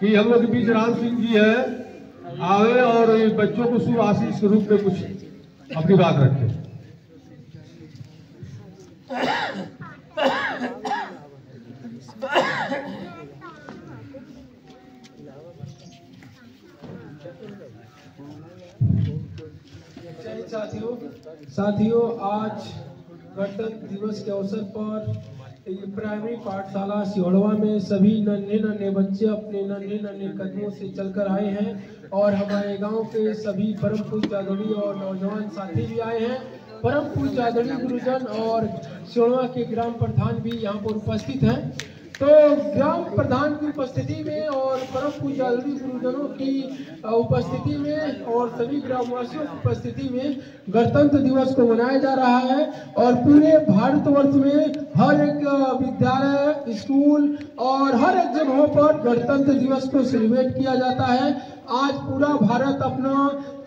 कि हम लोग के बीच राम सिंह जी है, आवे और बच्चों को शुभ आशीष के रूप में कुछ अपनी बात रखें। साथियों, आज गणतंत्र दिवस के अवसर पर प्राइमरी पाठशाला सिहोड़वा में सभी नन्हे बच्चे अपने नन्हे कदमों से चलकर आए हैं और हमारे गांव के सभी परम पूज्य आदरणीय और नौजवान साथी भी आए हैं। परम पूज्य आदरणीय गुरुजन और सिहोड़वा के ग्राम प्रधान भी यहाँ पर उपस्थित हैं। तो ग्राम प्रधान की उपस्थिति में और परम पूज्य आदरणीय गुरुजनों की उपस्थिति में और सभी ग्रामवासियों की उपस्थिति में गणतंत्र दिवस को मनाया जा रहा है और पूरे भारतवर्ष में हर एक विद्यालय, स्कूल और हर एक जगहों पर गणतंत्र दिवस को सेलिब्रेट किया जाता है। आज पूरा भारत अपना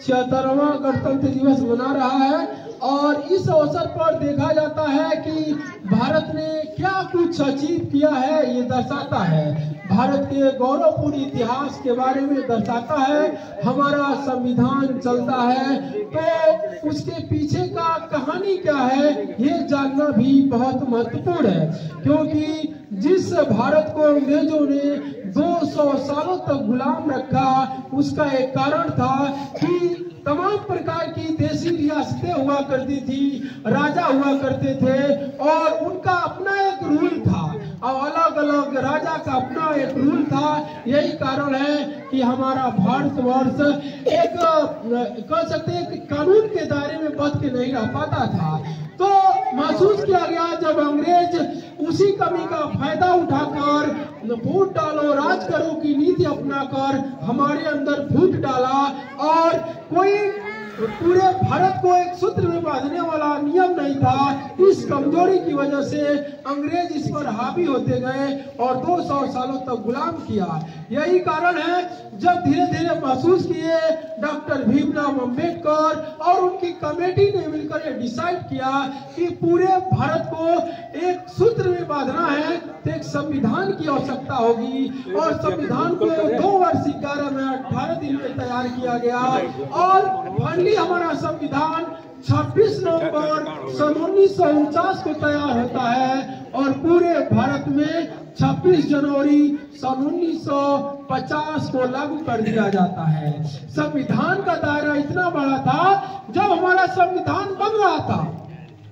76वां गणतंत्र दिवस मना रहा है और इस अवसर पर देखा जाता है कि भारत ने क्या कुछ अचीव किया है, ये दर्शाता है। भारत के गौरवपूर्ण इतिहास के बारे में दर्शाता है। हमारा संविधान चलता है तो उसके पीछे का कहानी क्या है, ये जानना भी बहुत महत्वपूर्ण है, क्योंकि जिस भारत को अंग्रेजों ने 200 सालों तक गुलाम रखा, उसका एक कारण था कि तमाम प्रकार की देशी रियासतें हुआ करती थी, राजा हुआ करते थे और उनका अपना एक रूल था और अलग अलग राजा का अपना एक रूल था। यही कारण है कि हमारा भारतवर्ष एक कह सकते हैं कि कानून के दायरे में बच के नहीं रह पाता था। तो महसूस किया गया जब अंग्रेज उसी कमी का फायदा उठाकर वोट डालो राज करो की नीति अपनाकर हमारे अंदर फूट डाला और कोई पूरे भारत को एक सूत्र में बांधने वाला नियम नहीं था। इस कमजोरी की वजह से अंग्रेज इस पर हावी होते गए और 200 सालों तक गुलाम किया। यही कारण है जब धीरे धीरे महसूस किए डॉक्टर भीमराव अंबेडकर और उनकी कमेटी ने मिलकर ये डिसाइड किया कि पूरे भारत को एक सूत्र में बांधना है तो एक संविधान की आवश्यकता होगी और संविधान को 2 वर्ष 11 में 18 दिन में तैयार किया गया और फाइनली हमारा संविधान 26 नवंबर सन 1949 को तैयार होता है और पूरे भारत में 26 जनवरी सन 1950 को लागू कर दिया जाता है। संविधान का दायरा इतना बड़ा था, जब हमारा संविधान बन रहा था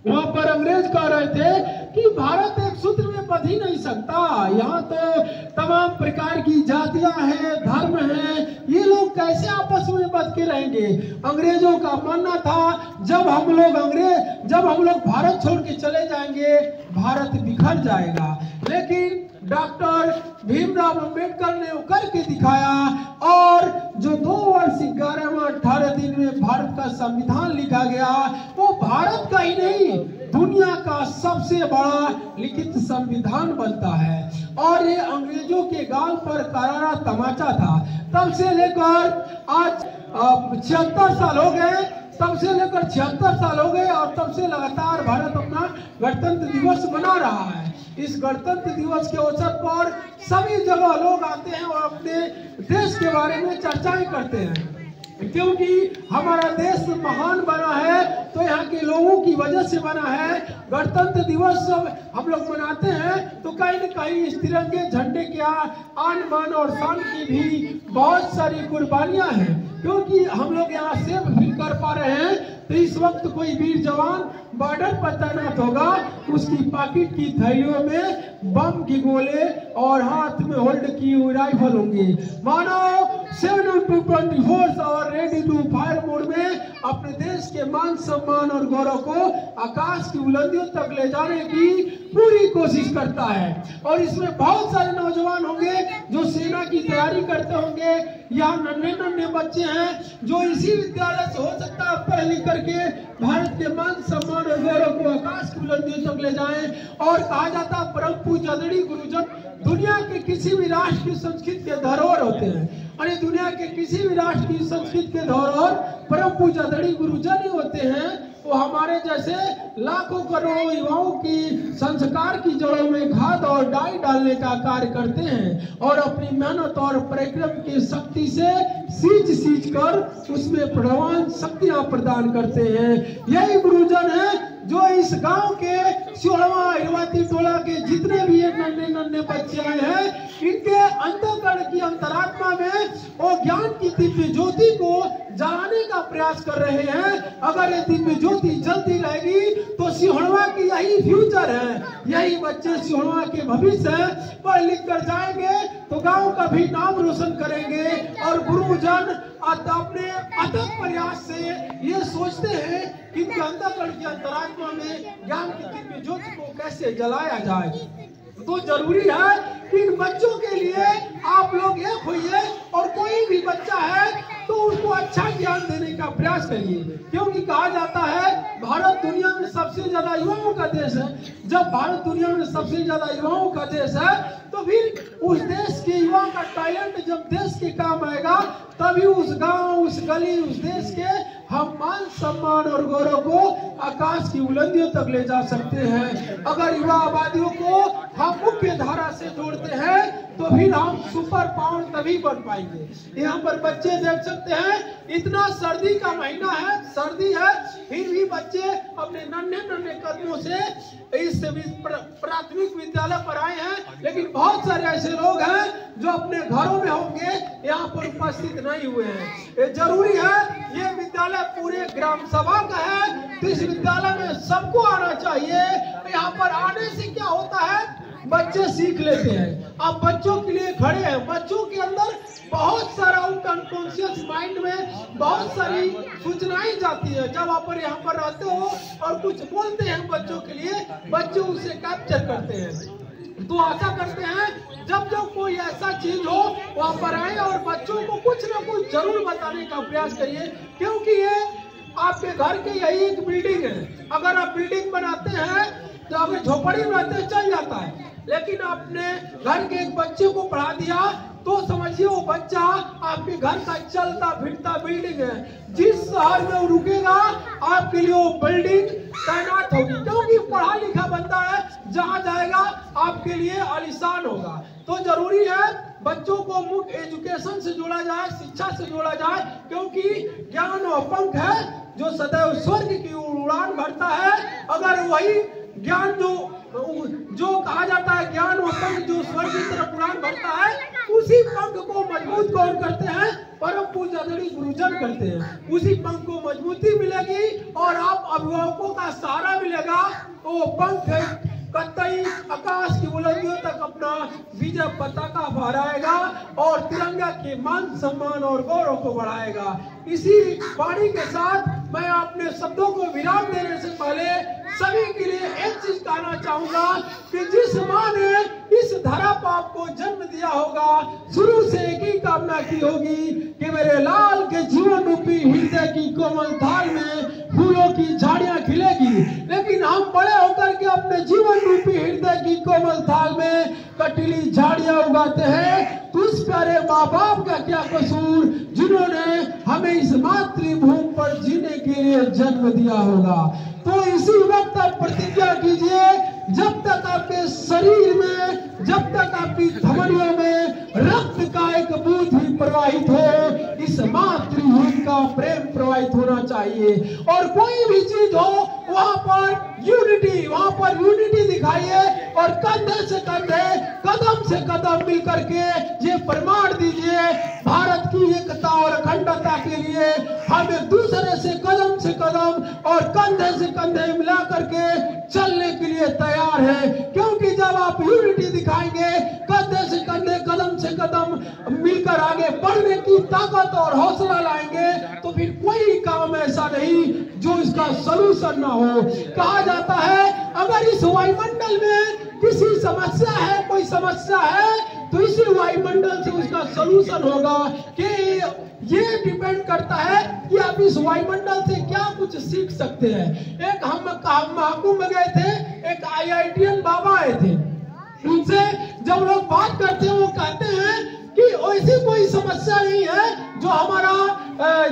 वहां पर अंग्रेज कह रहे थे कि भारत एक सूत्र में बंध ही नहीं सकता, यहाँ तो तमाम प्रकार की जातियां हैं, धर्म हैं, ये लोग कैसे आपस में बंध के रहेंगे। अंग्रेजों का मानना था जब हम लोग भारत छोड़ के चले जाएंगे भारत बिखर जाएगा। लेकिन डॉक्टर भीमराव अंबेडकर ने वो करके दिखाया और जो 2 वर्ष 18 दिन में भारत का संविधान लिखा गया, वो भारत का ही नहीं दुनिया का सबसे बड़ा लिखित संविधान बनता है। और ये अंग्रेजों के गाल पर करारा तमाचा था। तब से लेकर आज 76 साल हो गए, तब से लेकर 76 साल हो गए और तब से लगातार भारत अपना गणतंत्र दिवस मना रहा है। इस गणतंत्र दिवस के अवसर पर सभी जगह लोग आते हैं और अपने देश के बारे में चर्चाएं करते हैं, क्योंकि हमारा देश महान बना है तो यहाँ के लोगों की वजह से बना है। गणतंत्र दिवस सब हम लोग मनाते हैं तो कहीं न कहीं इस तिरंगे झंडे के आन बान और शान की भी बहुत सारी कुर्बानियां हैं, क्योंकि हम लोग यहाँ सेव फील कर पा रहे हैं। तो इस वक्त कोई वीर जवान बॉर्डर पर तैनात होगा, उसकी पॉकेट की थैलियों में बम के गोले और हाथ में होल्ड की हुई राइफल होंगे। मानो 7-24 और रेडी टू फायर मोड में अपने देश के मान सम्मान और गौरव को आकाश की बुलंदियों तक ले जाने की पूरी कोशिश करता है। और इसमें बहुत सारे नौजवान होंगे जो सेना की तैयारी करते होंगे। यहाँ नन्हे बच्चे हैं जो इसी विद्यालय से हो सकता है पढ़ लिख करके भारत के मान सम्मान और गौरव को आकाश की बुलंदियों तक ले जाएं। और कहा जाता है परम पूज्य आदरणीय गुरुजन दुनिया के किसी भी राष्ट्र की संस्कृति के धरोहर होते हैं और दुनिया के किसी भी राष्ट्र की संस्कृति के धरोहर परम पूज्य आदरणीय गुरुजन ही होते हैं। वो हमारे जैसे लाखों करोड़ों युवाओं की संस्कार की जड़ों में खाद और डाई डालने का कार्य करते हैं और अपनी मेहनत और परिश्रम की शक्ति से सींच कर उसमें प्रवान शक्तियां प्रदान करते हैं। यही गुरुजन है जो इस गांव के सियोड़वा हिरवाती टोला के जितने भी नन्हे नन्हे बच्चे आए हैं, इनके अंतःकरण की अंतरात्मा में वो ज्ञान की दिव्य ज्योति को जलाने का प्रयास कर रहे हैं। अगर ये दिव्य ज्योति जलती रहेगी तो सियोड़वा की यही फ्यूचर है, यही बच्चे सियोड़वा के भविष्य है। पढ़ लिख कर जाएंगे तो गांव का भी नाम रोशन करेंगे। और गुरुजन अपने अथक प्रयास से ये सोचते हैं कि इनके अंतःकरण की अंतरात्मा में ज्ञान की दिव्य ज्योति को कैसे जलाया जाए। तो जरूरी है कि इन बच्चों के लिए आप लोग एक होइए और कोई भी बच्चा है तो उसको अच्छा ज्ञान देने का प्रयास करिए, क्योंकि कहा जाता है भारत दुनिया में सबसे ज्यादा युवाओं का देश है। जब भारत दुनिया में सबसे ज्यादा युवाओं का देश है तो फिर उस देश के युवा का टैलेंट जब देश के काम आएगा तभी उस गांव, उस गली, उस देश के हम मान सम्मान और गौरव को आकाश की बुलंदियों तक ले जा सकते हैं। अगर युवा आबादियों को हम मुख्य धारा से जोड़ते हैं तो फिर हम सुपर पावर तभी बन पाएंगे। यहाँ पर बच्चे देख सकते हैं, इतना सर्दी का महीना है, सर्दी है, फिर भी बच्चे अपने नन्हे नन्हे कदमों से इस प्राथमिक विद्यालय पर आए हैं। लेकिन बहुत सारे ऐसे लोग हैं जो अपने घरों में होंगे, यहाँ पर उपस्थित नहीं हुए हैं। ये जरूरी है, ये विद्यालय पूरे ग्राम सभा का है तो इस विद्यालय में सबको आना चाहिए। यहाँ पर आने से क्या होता है, बच्चे सीख लेते हैं। आप बच्चों के लिए खड़े हैं, बच्चों के अंदर बहुत सारा अनकॉन्शियस माइंड में बहुत सारी सूचनाएं जाती है। जब आप यहाँ पर रहते हो और कुछ बोलते हैं बच्चों के लिए, बच्चे उसे कैप्चर करते हैं। तो आशा करते हैं जब जब कोई ऐसा चीज हो वहाँ पर आए और बच्चों को कुछ न कुछ जरूर बताने का प्रयास करिए, क्योंकि ये आपके घर की यही एक बिल्डिंग है। अगर आप बिल्डिंग बनाते हैं तो अगर झोपड़ी में रहते चल जाता है, लेकिन आपने घर के एक बच्चे को पढ़ा दिया तो समझिए वो बच्चा आपके घर का चलता फिरता बिल्डिंग है। जिस शहर में वो रुकेगा आपके लिए वो बिल्डिंग तैनात होगी, क्योंकि पढ़ा लिखा बंदा है, जहाँ जाएगा आपके लिए आलीशान होगा। तो जरूरी है बच्चों को मुख्य एजुकेशन से जोड़ा जाए, शिक्षा से जोड़ा जाए, क्योंकि ज्ञान और पंख है जो सदैव स्वर्ग की उड़ान भरता है। अगर वही ज्ञान जो कहा जाता है ज्ञान और पंख जो स्वर्ग की तरफ उड़ान भरता है, उसी पंख को मजबूत कौन करते हैं, परम पूज्य आदरणीय गुरुजन करते हैं। उसी पंख को मजबूती मिलेगी और आप अभिभावकों का सहारा मिलेगा तो वो पंख कतई आकाश की बुलंदियों तक अपना विजय पताका फहराएगा और तिरंगा के मान सम्मान और गौरव को बढ़ाएगा। इसी वाणी के साथ मैं अपने शब्दों को विराम देने से पहले सभी के लिए एक चीज कहना चाहूंगा कि जिस माँ ने इस धरा पाप को जन्म दिया होगा, शुरू से एक ही कामना की होगी कि मेरे लाल के जीवन रूपी हृदय की कोमल थाल में फूलों की झाड़ियां खिलेगी। लेकिन हम बड़े होकर के अपने जीवन रूपी हृदय की कोमल थाल में कटीली झाड़ियां उगाते हैं। तो उस प्यारे माँ बाप का क्या कसूर जिन्होंने हमें इस मातृभूमि पर जीने के लिए जन्म दिया होगा। तो इसी वक्त आप प्रतिज्ञा कीजिए, जब तक आपके शरीर में, जब तक आपकी धमनियों में रक्त का एक बूंद ही प्रवाहित हो, इस मातृभूमि का प्रेम प्रवाहित होना चाहिए। और कोई भी चीज हो वहां पर यूनिटी दिखाइए और कंधे से कंधे, कदम से कदम मिल करके ये प्रमाण दीजिए भारत की एकता और अखंडता के लिए हम एक दूसरे से कदम और कंधे से कंधे मिला करके चलने के लिए तैयार है। क्योंकि जब आप यूनिटी दिखाएंगे, कंधे से कंधे, कदम से कदम मिलकर आगे बढ़ने की ताकत और हौसला लाएंगे, तो फिर कोई काम ऐसा नहीं जो इसका सलूशन ना हो। कहा जाता है अगर इस वायुमंडल में किसी समस्या है, कोई समस्या है, तो इसी वायुमंडल से उसका सलूशन होगा। कि ये डिपेंड करता है कि आप इस वायुमंडल से क्या कुछ सीख सकते हैं। एक हम महाकुंभ में गए थे, एक IITian बाबा आए थे, उनसे जब लोग बात करते हैं वो कहते हैं कि ऐसी कोई समस्या नहीं है जो हमारा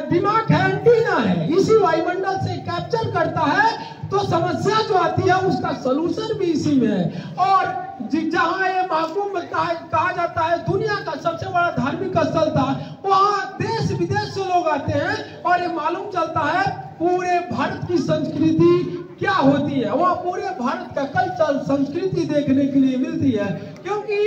दिमाग है, एंटीना है, इसी वायुमंडल से कैप्चर करता है, तो समस्या जो आती है उसका सोल्यूशन भी इसी में है। और जहाँ ये महकुम कहा जाता है दुनिया का सबसे बड़ा धार्मिक स्थल था, वहाँ देश विदेश से लोग आते हैं और ये मालूम चलता है पूरे भारत की संस्कृति क्या होती है। वहाँ पूरे भारत का कल्चर संस्कृति देखने के लिए मिलती है, क्योंकि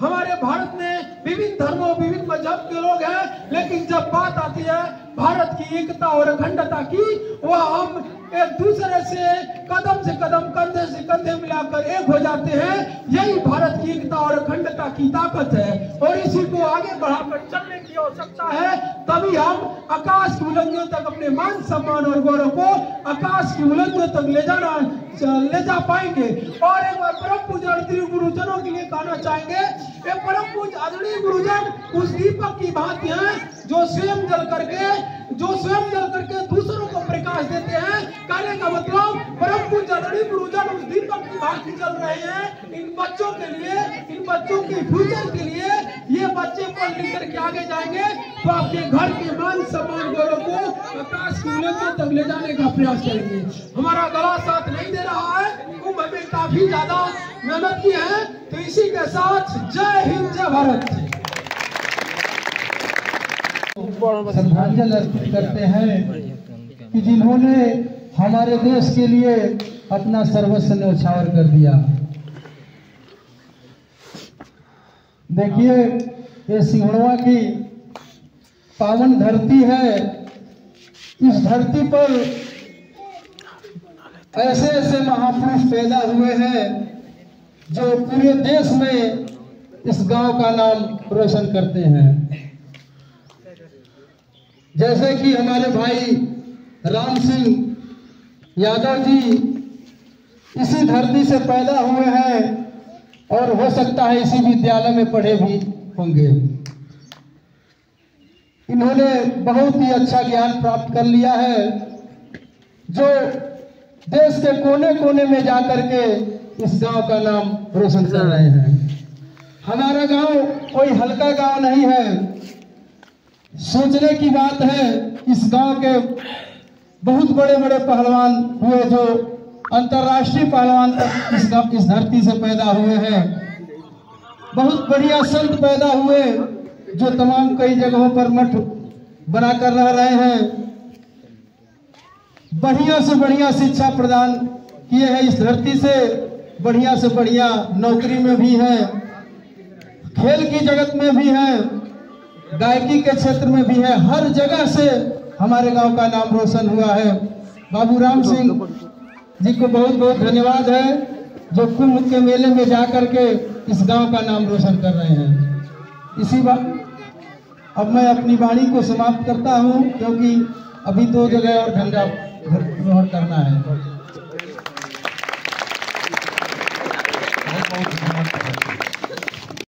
हमारे भारत में विभिन्न धर्मों विभिन्न मजहब के लोग हैं, लेकिन जब बात आती है भारत की एकता और अखंडता की, वह हम एक दूसरे से कदम कंधे से कंधे मिलाकर एक हो जाते हैं। यही भारत की एकता और अखंडता की ताकत है और इसी को आगे बढ़ाकर चलने की आवश्यकता है। तभी हम आकाश की बुलंदियों तक अपने मान सम्मान और गौरव को आकाश की बुलंदियों तक ले जा पाएंगे। और एक बार परम पूज्य आदरणीय गुरुजनों के लिए कहना चाहेंगे, एक परम पूज्य आदरणीय गुरुजन उस दीपक की भांति हैं जो स्वयं जल करके दूसरों को प्रकाश देते हैं। कहने का मतलब परम पूज्य आदरणीय गुरुजन उस दीपक की भांति जल रहे हैं इन बच्चों के लिए, इन बच्चों के फ्यूचर के लिए। ये बच्चे पढ़ लिख करके आगे जाएंगे तो आपके घर के मान सम्मान गौरव को आकाश की बुलंदियों तक ले जाने का प्रयास करेंगे। हमारा गला साथ नहीं दे रहा है, कुंभ में काफी ज्यादा मेहनत की है, तो इसी के साथ जय हिंद जय भारत। श्रद्धांजलि अर्पित करते हैं कि जिन्होंने हमारे देश के लिए अपना सर्वस्व न्यौछावर कर दिया। देखिए, ये सिंहड़वा की पावन धरती है। इस धरती पर ऐसे ऐसे महापुरुष पैदा हुए हैं जो पूरे देश में इस गांव का नाम रोशन करते हैं। जैसे कि हमारे भाई राम सिंह यादव जी इसी धरती से पैदा हुए हैं और हो सकता है इसी विद्यालय में पढ़े भी होंगे। इन्होंने बहुत ही अच्छा ज्ञान प्राप्त कर लिया है, जो देश के कोने कोने में जाकर के इस गांव का नाम रोशन कर रहे हैं। हमारा गांव कोई हल्का गांव नहीं है। सोचने की बात है, इस गांव के बहुत बड़े बड़े पहलवान हुए जो अंतर्राष्ट्रीय पहलवान तक इस धरती से पैदा हुए हैं। बहुत बढ़िया संत पैदा हुए जो तमाम कई जगहों पर मठ बनाकर रह रहे हैं। बढ़िया से बढ़िया शिक्षा प्रदान किए हैं इस धरती से, बढ़िया से बढ़िया नौकरी में भी है, खेल की जगत में भी है, गायकी के क्षेत्र में भी है। हर जगह से हमारे गांव का नाम रोशन हुआ है। बाबू राम सिंह जी को बहुत बहुत धन्यवाद है जो कुंभ के मेले में जाकर के इस गांव का नाम रोशन कर रहे हैं। इसी बात अब मैं अपनी वाणी को समाप्त करता हूं, क्योंकि अभी 2 जगह और झंडा ग्रहण करना है।